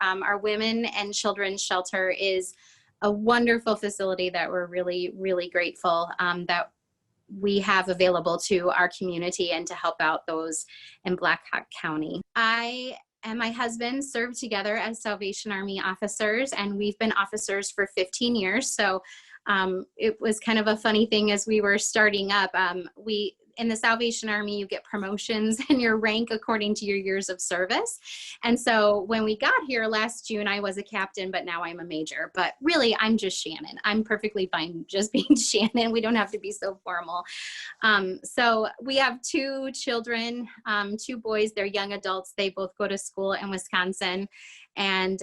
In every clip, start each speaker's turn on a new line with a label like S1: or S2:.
S1: Our women and children's shelter is a wonderful facility that we're really, really grateful that we have available to our community and to help out those in Black Hawk County. I and my husband served together as Salvation Army officers, and we've been officers for 15 years. So it was kind of a funny thing as we were starting up. In the Salvation Army, you get promotions in your rank according to your years of service. And so when we got here last June, I was a captain, but now I'm a major. But really, I'm just Shannon. I'm perfectly fine just being Shannon. We don't have to be so formal. So we have two children, two boys. They're young adults. They both go to school in Wisconsin. And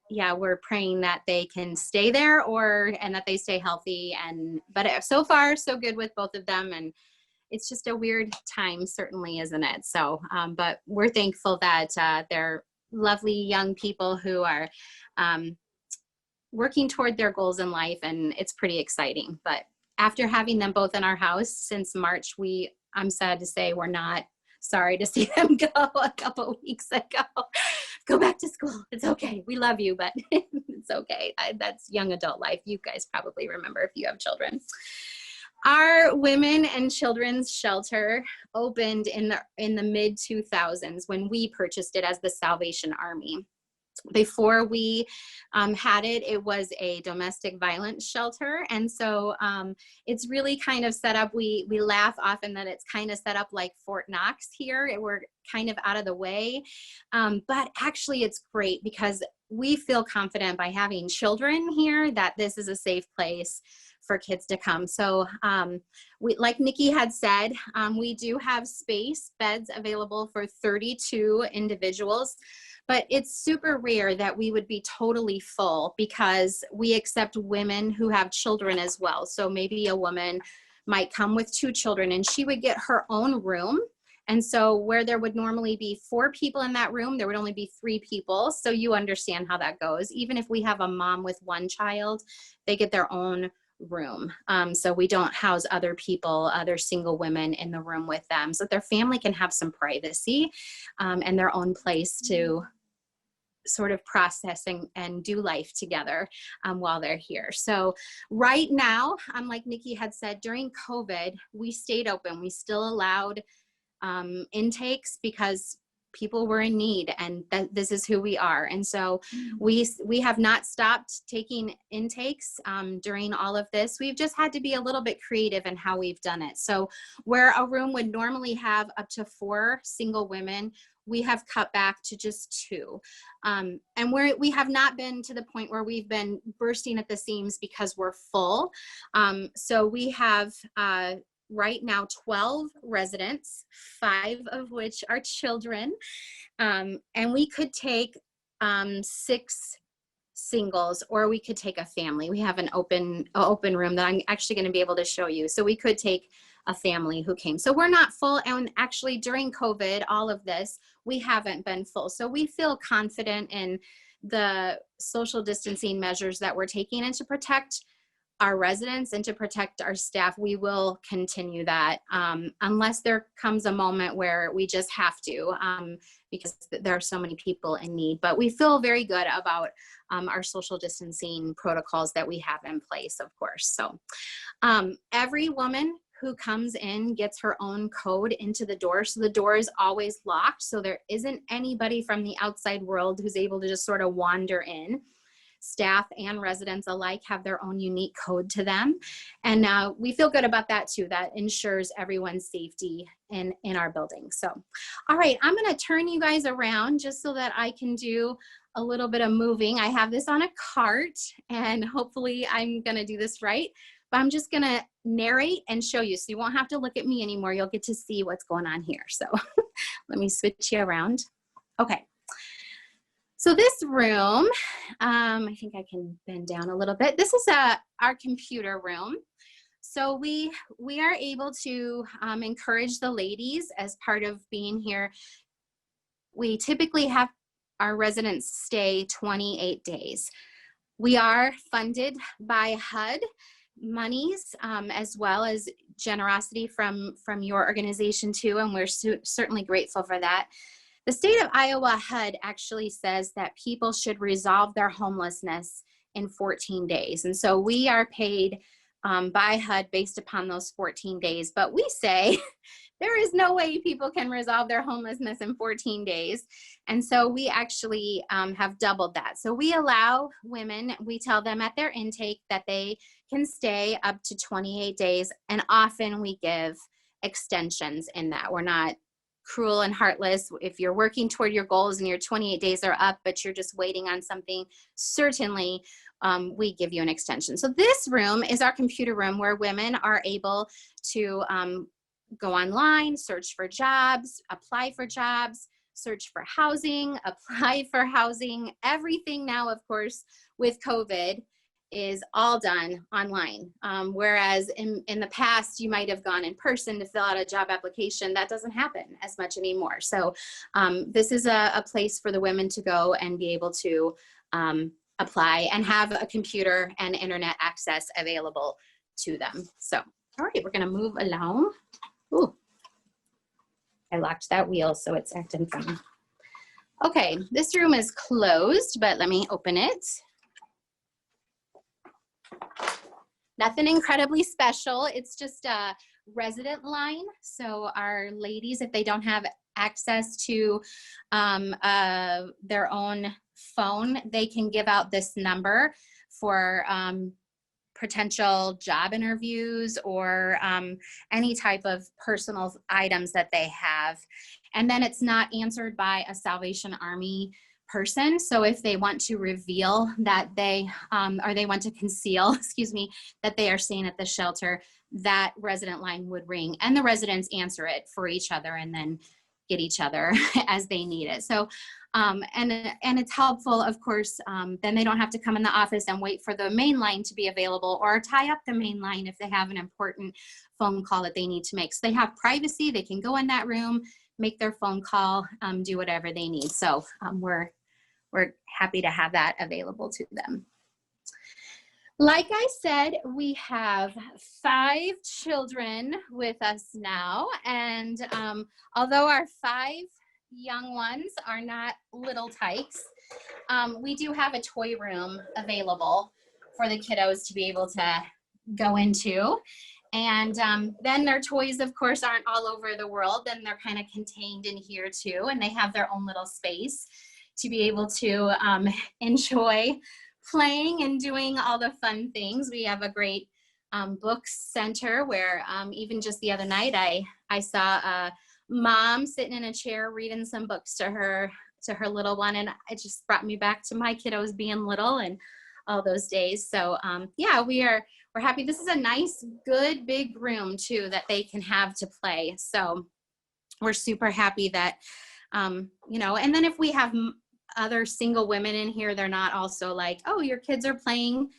S1: yeah, we're praying that they can stay there and that they stay healthy. But so far, so good with both of them. And it's just a weird time, certainly, isn't it? So, but we're thankful that they're lovely young people who are working toward their goals in life, and it's pretty exciting. But after having them both in our house since March, I'm sad to say we're not sorry to see them go a couple of weeks ago. Go back to school. It's okay. We love you, but it's okay. That's young adult life. You guys probably remember if you have children. Our women and children's shelter opened in the mid 2000s when we purchased it as the Salvation Army. Before we had it, it was a domestic violence shelter. And so it's really kind of set up, we laugh often that it's kind of set up like Fort Knox here. We're kind of out of the way. But actually it's great because we feel confident by having children here that this is a safe place for kids to come. So like Nikki had said, we do have beds available for 32 individuals, but it's super rare that we would be totally full because we accept women who have children as well. So maybe a woman might come with 2 children and she would get her own room. And so where there would normally be 4 people in that room, there would only be 3 people. So you understand how that goes. Even if we have a mom with 1 child, they get their own room. So we don't house other people, other single women in the room with them, so their family can have some privacy and their own place to sort of process and do life together while they're here. So right now, like Nikki had said, during COVID, we stayed open. We still allowed intakes because people were in need, and this is who we are. And so we have not stopped taking intakes during all of this. We've just had to be a little bit creative in how we've done it. So where a room would normally have up to 4 single women, we have cut back to just 2. And we have not been to the point where we've been bursting at the seams because we're full. So we have right now 12 residents, 5 of which are children, and we could take 6 singles, or we could take a family. We have an open room that I'm actually going to be able to show you. So we could take a family who came. So we're not full, and actually during COVID, all of this, we haven't been full. So we feel confident in the social distancing measures that we're taking, and to protect our residents and to protect our staff, we will continue that unless there comes a moment where we just have to because there are so many people in need. But we feel very good about our social distancing protocols that we have in place, of course. So every woman who comes in gets her own code into the door. So the door is always locked. So there isn't anybody from the outside world who's able to just sort of wander in. Staff and residents alike have their own unique code to them. And we feel good about that too. That ensures everyone's safety in our building. So, all right, I'm gonna turn you guys around just so that I can do a little bit of moving. I have this on a cart and hopefully I'm gonna do this right, but I'm just gonna narrate and show you. So you won't have to look at me anymore. You'll get to see what's going on here. So let me switch you around. Okay. So this room, I think I can bend down a little bit. This is our computer room. So we are able to encourage the ladies as part of being here. We typically have our residents stay 28 days. We are funded by HUD monies as well as generosity from your organization too, and we're certainly grateful for that. The state of Iowa HUD actually says that people should resolve their homelessness in 14 days. And so we are paid by HUD based upon those 14 days. But we say there is no way people can resolve their homelessness in 14 days. And so we actually have doubled that. So we allow women, we tell them at their intake that they can stay up to 28 days. And often we give extensions in that. We're not cruel and heartless. If you're working toward your goals and your 28 days are up, but you're just waiting on something, certainly we give you an extension. So this room is our computer room where women are able to go online, search for jobs, apply for jobs, search for housing, apply for housing. Everything now, of course, with COVID is all done online. Whereas in the past, you might have gone in person to fill out a job application. That doesn't happen as much anymore. So this is a place for the women to go and be able to apply and have a computer and internet access available to them. So, all right, we're gonna move along. Ooh, I locked that wheel, so it's acting funny. Okay, this room is closed, but let me open it. Nothing incredibly special. It's just a resident line. So our ladies, if they don't have access to their own phone, they can give out this number for potential job interviews or any type of personal items that they have. And then it's not answered by a Salvation Army person. So if they want to reveal that they, or they want to conceal, excuse me, that they are staying at the shelter, that resident line would ring and the residents answer it for each other and then get each other as they need it. So, and it's helpful, of course, then they don't have to come in the office and wait for the main line to be available or tie up the main line if they have an important phone call that they need to make. So they have privacy, they can go in that room, make their phone call, do whatever they need. So we're happy to have that available to them. Like I said, we have 5 children with us now, and although our 5 young ones are not little tykes, we do have a toy room available for the kiddos to be able to go into. And then their toys, of course, aren't all over the world. Then they're kind of contained in here too, and they have their own little space to be able to enjoy playing and doing all the fun things. We have a great book center where even just the other night, I saw a mom sitting in a chair reading some books to her little one, and it just brought me back to my kiddos being little and all those days. So yeah, we're happy. This is a nice, good, big room too that they can have to play. So we're super happy that, you know, and then if we have other single women in here, they're not also like, oh, your kids are playing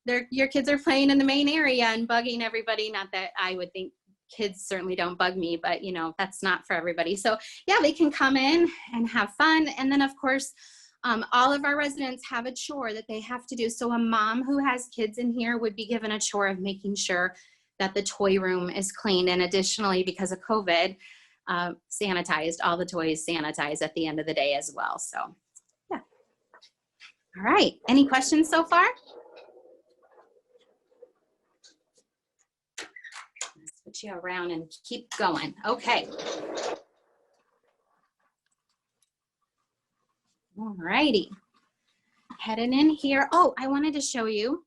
S1: in the main area and bugging everybody. Not that I would think kids certainly don't bug me, but you know, that's not for everybody. So yeah, they can come in and have fun. And then of course, all of our residents have a chore that they have to do. So a mom who has kids in here would be given a chore of making sure that the toy room is clean. And additionally, because of COVID, sanitized, all the toys sanitized at the end of the day as well. So yeah. All right, any questions so far? Switch you around and keep going. Okay. All righty, heading in here. Oh, I wanted to show you,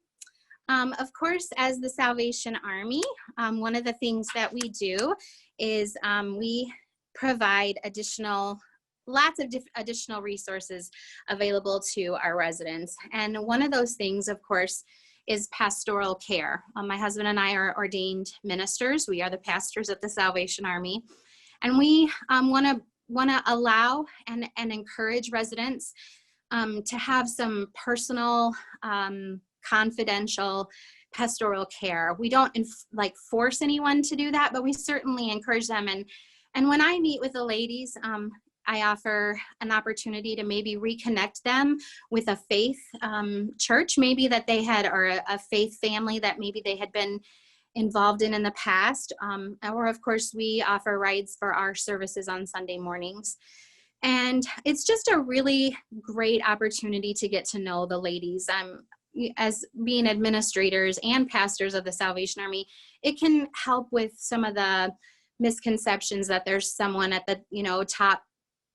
S1: of course, as the Salvation Army, one of the things that we do is we provide lots of additional resources available to our residents. And one of those things, of course, is pastoral care. My husband and I are ordained ministers. We are the pastors at the Salvation Army. And we want to allow and encourage residents to have some personal, confidential pastoral care. We don't like force anyone to do that, but we certainly encourage them. And when I meet with the ladies, I offer an opportunity to maybe reconnect them with a faith church, maybe that they had, or a faith family that maybe they had been involved in the past. Or of course, we offer rides for our services on Sunday mornings. And it's just a really great opportunity to get to know the ladies. As being administrators and pastors of the Salvation Army, it can help with some of the misconceptions that there's someone at the, top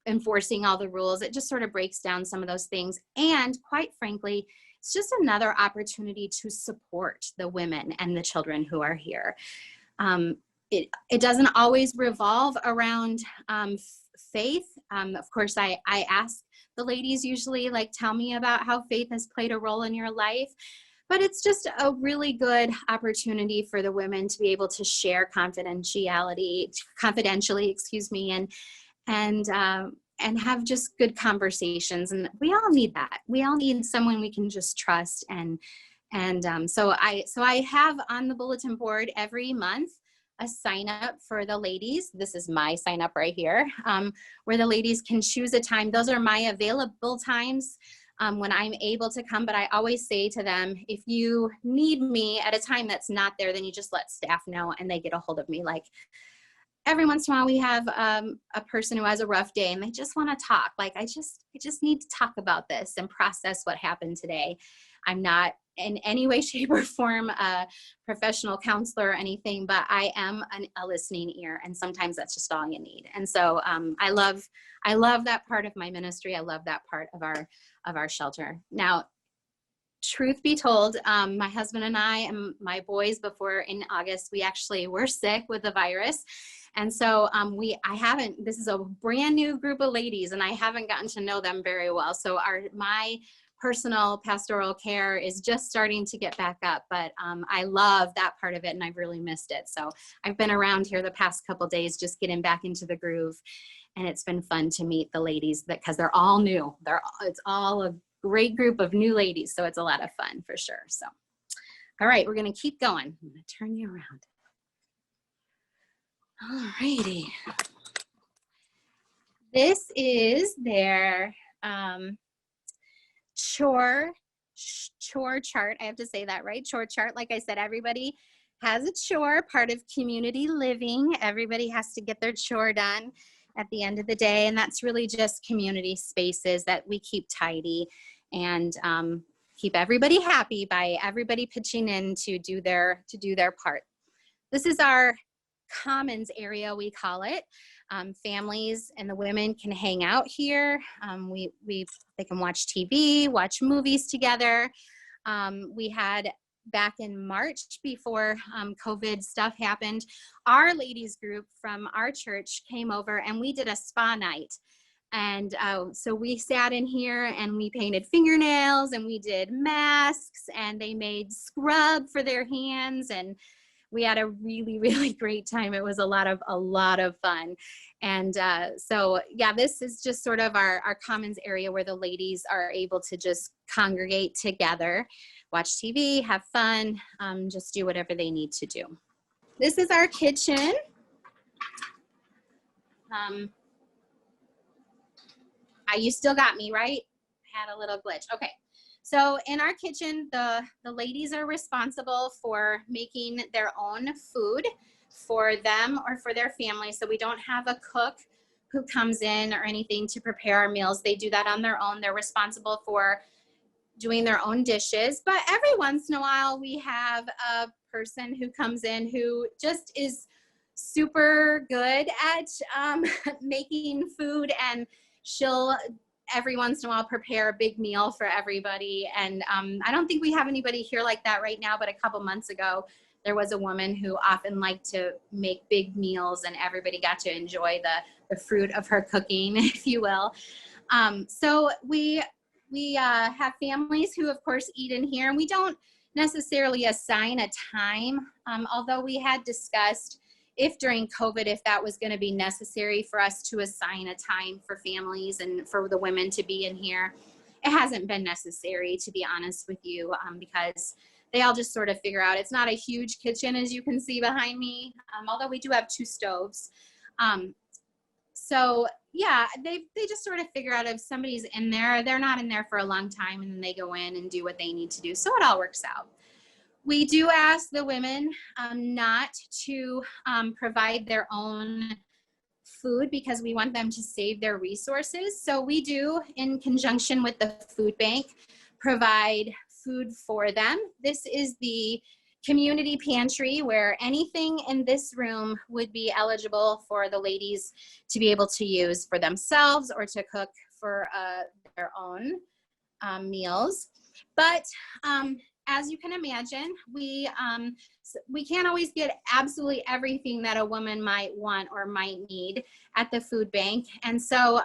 S1: enforcing all the rules. It just sort of breaks down some of those things. And quite frankly, it's just another opportunity to support the women and the children who are here. It doesn't always revolve around faith. Of course, I ask the ladies usually, like, tell me about how faith has played a role in your life. But it's just a really good opportunity for the women to be able to share confidentially, and have just good conversations. And we all need that. We all need someone we can just trust. So I have on the bulletin board every month a sign up for the ladies. This is my sign up right here, where the ladies can choose a time. Those are my available times when I'm able to come. But I always say to them, if you need me at a time that's not there, then you just let staff know and they get a hold of me. Like, every once in a while we have a person who has a rough day and they just want to talk. Like, I just need to talk about this and process what happened today. I'm not in any way, shape, or form a professional counselor or anything, but I am a listening ear, and sometimes that's just all you need. And so I love that part of my ministry. I love that part of our shelter. Now, truth be told, my husband and I and my boys, before in August, we actually were sick with the virus. And so this is a brand new group of ladies, and I haven't gotten to know them very well. So my personal pastoral care is just starting to get back up, but I love that part of it, and I've really missed it. So I've been around here the past couple days, just getting back into the groove, and it's been fun to meet the ladies because they're all new. It's all a great group of new ladies, so it's a lot of fun for sure. So, all right, we're going to keep going. I'm going to turn you around. All righty. This is their chore chart. I have to say that right. Chore chart. Like I said, everybody has a chore, part of community living. Everybody has to get their chore done at the end of the day. And that's really just community spaces that we keep tidy and keep everybody happy by everybody pitching in to do their part. This is our commons area, we call it. Families and the women can hang out here. They can watch TV, watch movies together. We had back in March, before COVID stuff happened, our ladies group from our church came over and we did a spa night. And so we sat in here and we painted fingernails and we did masks and they made scrub for their hands, and we had a really, really great time. It was a lot of fun. And so, yeah, this is just sort of our commons area where the ladies are able to just congregate together, watch TV, have fun, just do whatever they need to do. This is our kitchen. You still got me, right? Had a little glitch. Okay. So in our kitchen, the ladies are responsible for making their own food for them or for their family. So we don't have a cook who comes in or anything to prepare our meals. They do that on their own. They're responsible for doing their own dishes. But every once in a while, we have a person who comes in who just is super good at making food, and she'll every once in a while prepare a big meal for everybody. And I don't think we have anybody here like that right now, but a couple months ago, there was a woman who often liked to make big meals, and everybody got to enjoy the fruit of her cooking, if you will. So we have families who, of course, eat in here, and we don't necessarily assign a time, although we had discussed if during COVID, if that was going to be necessary for us to assign a time for families and for the women to be in here. It hasn't been necessary, to be honest with you, because they all just sort of figure out. It's not a huge kitchen, as you can see behind me, although we do have 2 stoves. So yeah, they just sort of figure out if somebody's in there, they're not in there for a long time, and then they go in and do what they need to do. So it all works out. We do ask the women not to provide their own food because we want them to save their resources. So we do, in conjunction with the food bank, provide food for them. This is the community pantry where anything in this room would be eligible for the ladies to be able to use for themselves or to cook for their own meals. But as you can imagine, we can't always get absolutely everything that a woman might want or might need at the food bank. And so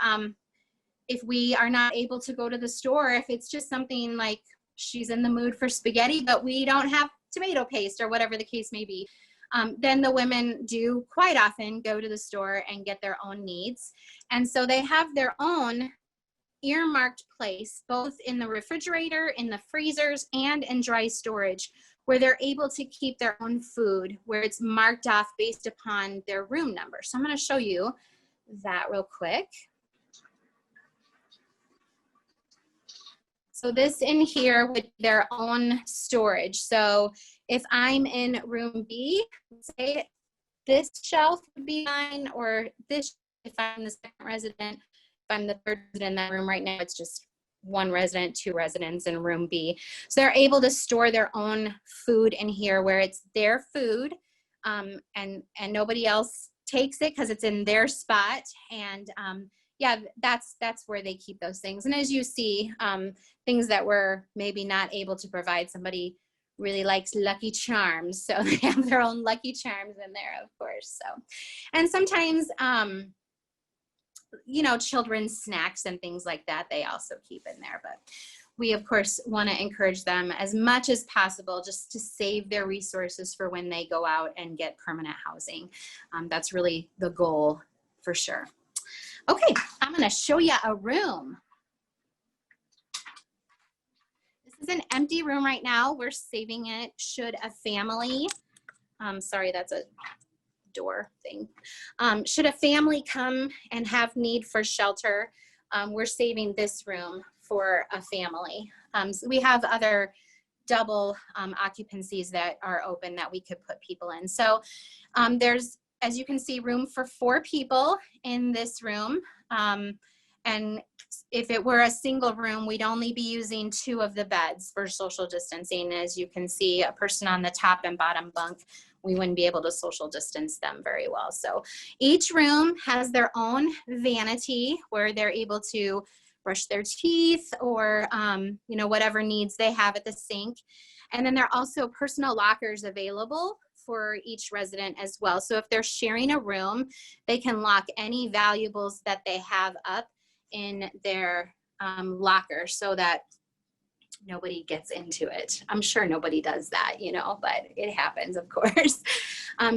S1: if we are not able to go to the store, if it's just something like she's in the mood for spaghetti, but we don't have tomato paste or whatever the case may be, then the women do quite often go to the store and get their own needs. And so they have their own earmarked place, both in the refrigerator, in the freezers, and in dry storage, where they're able to keep their own food, where it's marked off based upon their room number. So I'm going to show you that real quick. So this in here with their own storage. So if I'm in room B, say this shelf would be mine, or this, if I'm the second resident, if I'm the third resident in that room right now, it's just one resident, two residents in room B. So they're able to store their own food in here where it's their food, and nobody else takes it because it's in their spot. And yeah, that's where they keep those things. And as you see, things that we're maybe not able to provide, somebody really likes Lucky Charms, so they have their own Lucky Charms in there, of course. So, and sometimes, you know, children's snacks and things like that, they also keep in there. But we, of course, want to encourage them as much as possible just to save their resources for when they go out and get permanent housing. That's really the goal for sure. Okay, I'm going to show you a room. This is an empty room right now. We're saving it should a family, sorry, that's a door thing. Should a family come and have need for shelter, we're saving this room for a family. So we have other double occupancies that are open that we could put people in. So there's, as you can see, room for 4 people in this room. And if it were a single room, we'd only be using 2 of the beds for social distancing. As you can see, a person on the top and bottom bunk, we wouldn't be able to social distance them very well. So each room has their own vanity where they're able to brush their teeth or, you know, whatever needs they have at the sink. And then there are also personal lockers available for each resident as well. So if they're sharing a room, they can lock any valuables that they have up in their locker so that nobody gets into it. I'm sure nobody does that, you know, but it happens, of course.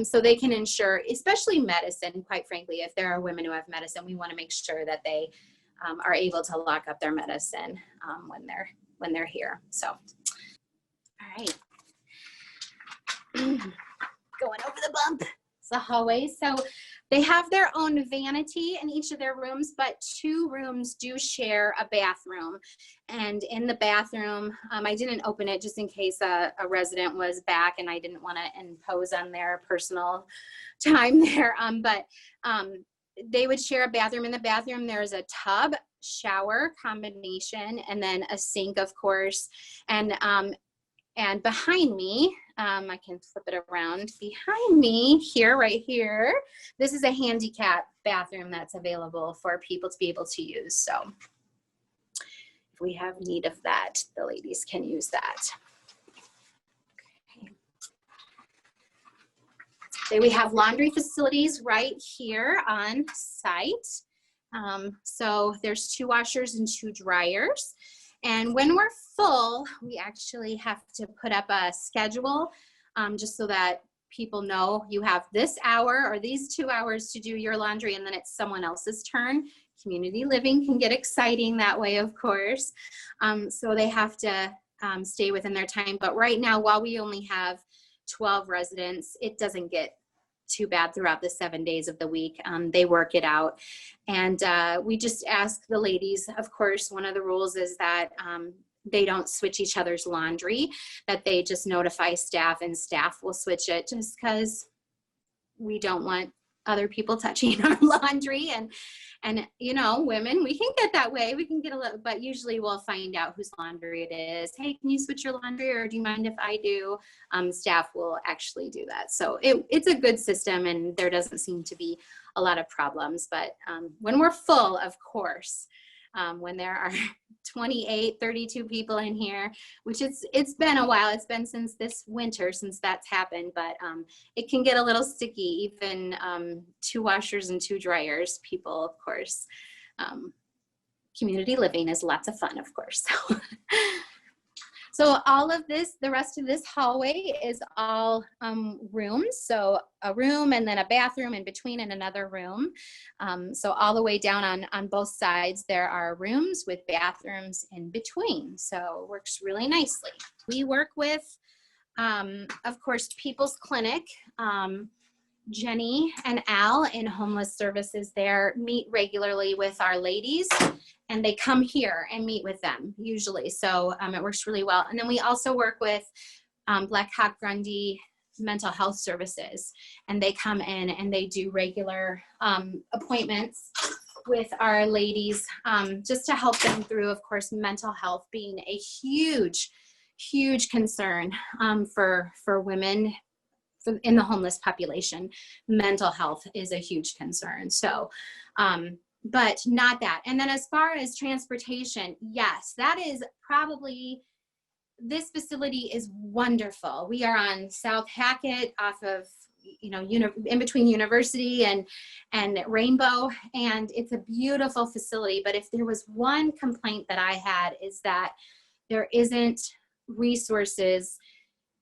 S1: So they can ensure, especially medicine, quite frankly, if there are women who have medicine, we want to make sure that they are able to lock up their medicine when they're here. So, all right. Going over the bump. It's the hallway. So they have their own vanity in each of their rooms, but 2 rooms do share a bathroom. And in the bathroom, I didn't open it just in case a resident was back and I didn't want to impose on their personal time there. But they would share a bathroom. In the bathroom, there's a tub, shower combination, and then a sink, of course. And behind me, I can flip it around. Behind me here, right here, this is a handicap bathroom that's available for people to be able to use. So if we have need of that, the ladies can use that. Okay. So we have laundry facilities right here on site. So there's 2 washers and 2 dryers. And when we're full, we actually have to put up a schedule just so that people know you have this hour or these 2 hours to do your laundry, and then it's someone else's turn. Community living can get exciting that way, of course. So they have to stay within their time. But right now, while we only have 12 residents, it doesn't get too bad throughout the 7 days of the week. They work it out. And we just ask the ladies, of course, one of the rules is that they don't switch each other's laundry, that they just notify staff and staff will switch it, just because we don't want other people touching our laundry. And you know, women, we can get that way. We can get a little, but usually we'll find out whose laundry it is. Hey, can you switch your laundry, or do you mind if I do? Staff will actually do that. So it's a good system, and there doesn't seem to be a lot of problems. But when we're full, of course, when there are 28, 32 people in here, which it's been a while. It's been since this winter since that's happened, but it can get a little sticky, even 2 washers and 2 dryers. People, of course, community living is lots of fun, of course. So all of this, the rest of this hallway is all rooms. So a room and then a bathroom in between and another room. So all the way down on both sides, there are rooms with bathrooms in between. So it works really nicely. We work with, of course, People's Clinic. Jenny and Al in homeless services there meet regularly with our ladies, and they come here and meet with them usually. So it works really well. And then we also work with Black Hawk Grundy Mental Health Services, and they come in and they do regular appointments with our ladies just to help them through, of course, mental health being a huge concern for women in the homeless population. Mental health is a huge concern. So, but not that. And then as far as transportation, yes, that is probably, this facility is wonderful. We are on South Hackett off of, you know, in between University and Rainbow, and it's a beautiful facility. But if there was one complaint that I had, is that there isn't resources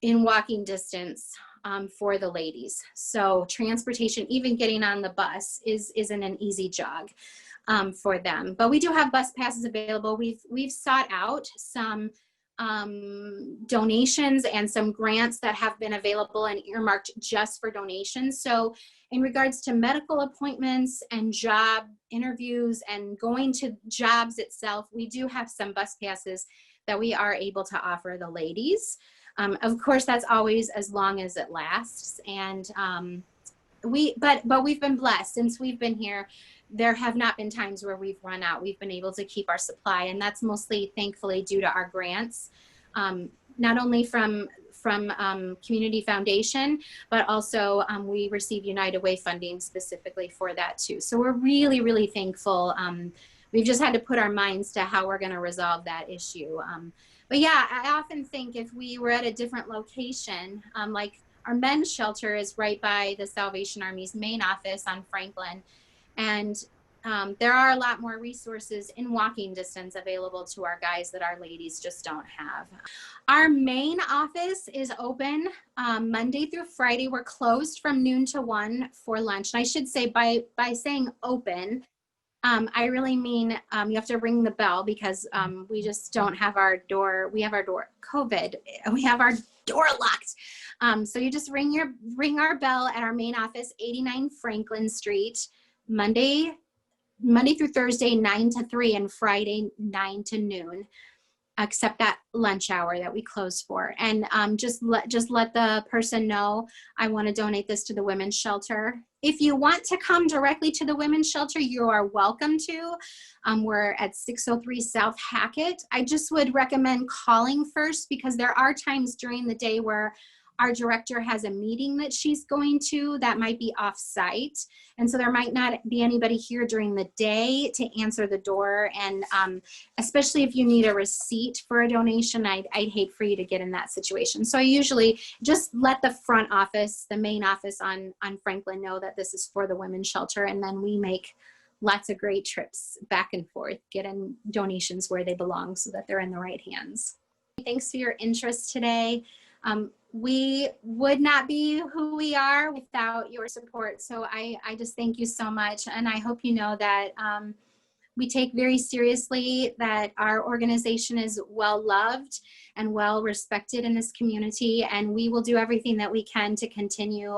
S1: in walking distance for the ladies. So transportation, even getting on the bus isn't an easy jog for them. But we do have bus passes available. We've sought out some donations and some grants that have been available and earmarked just for donations. So in regards to medical appointments and job interviews and going to jobs itself, we do have some bus passes that we are able to offer the ladies. Of course, that's always as long as it lasts. And but we've been blessed since we've been here. There have not been times where we've run out. We've been able to keep our supply, and that's mostly, thankfully, due to our grants, not only from Community Foundation, but also we receive United Way funding specifically for that too. So we're really thankful. We've just had to put our minds to how we're going to resolve that issue. But yeah, I often think if we were at a different location, like our men's shelter is right by the Salvation Army's main office on Franklin. And there are a lot more resources in walking distance available to our guys that our ladies just don't have. Our main office is open Monday through Friday. We're closed from noon to 1 for lunch. And I should say by saying open, I really mean you have to ring the bell, because we just don't have our door. We have our door COVID. We have our door locked. So you just ring our bell at our main office, 89 Franklin Street, Monday through Thursday, 9 to 3, and Friday, 9 to noon, except that lunch hour that we close for. And just let the person know, I want to donate this to the women's shelter. If you want to come directly to the women's shelter, you are welcome to. We're at 603 South Hackett. I just would recommend calling first, because there are times during the day where our director has a meeting that she's going to that might be off site. And so there might not be anybody here during the day to answer the door. And especially if you need a receipt for a donation, I'd hate for you to get in that situation. So I usually just let the front office, the main office on Franklin, know that this is for the women's shelter. And then we make lots of great trips back and forth, getting donations where they belong so that they're in the right hands. Thanks for your interest today. We would not be who we are without your support. So I just thank you so much. And I hope you know that we take very seriously that our organization is well loved and well respected in this community. And we will do everything that we can to continue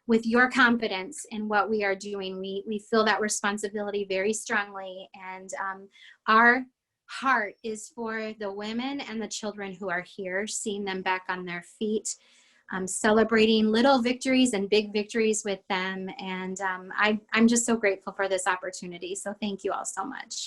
S1: with your confidence in what we are doing. We feel that responsibility very strongly. And our heart is for the women and the children who are here, seeing them back on their feet, celebrating little victories and big victories with them. And I'm just so grateful for this opportunity. So thank you all so much.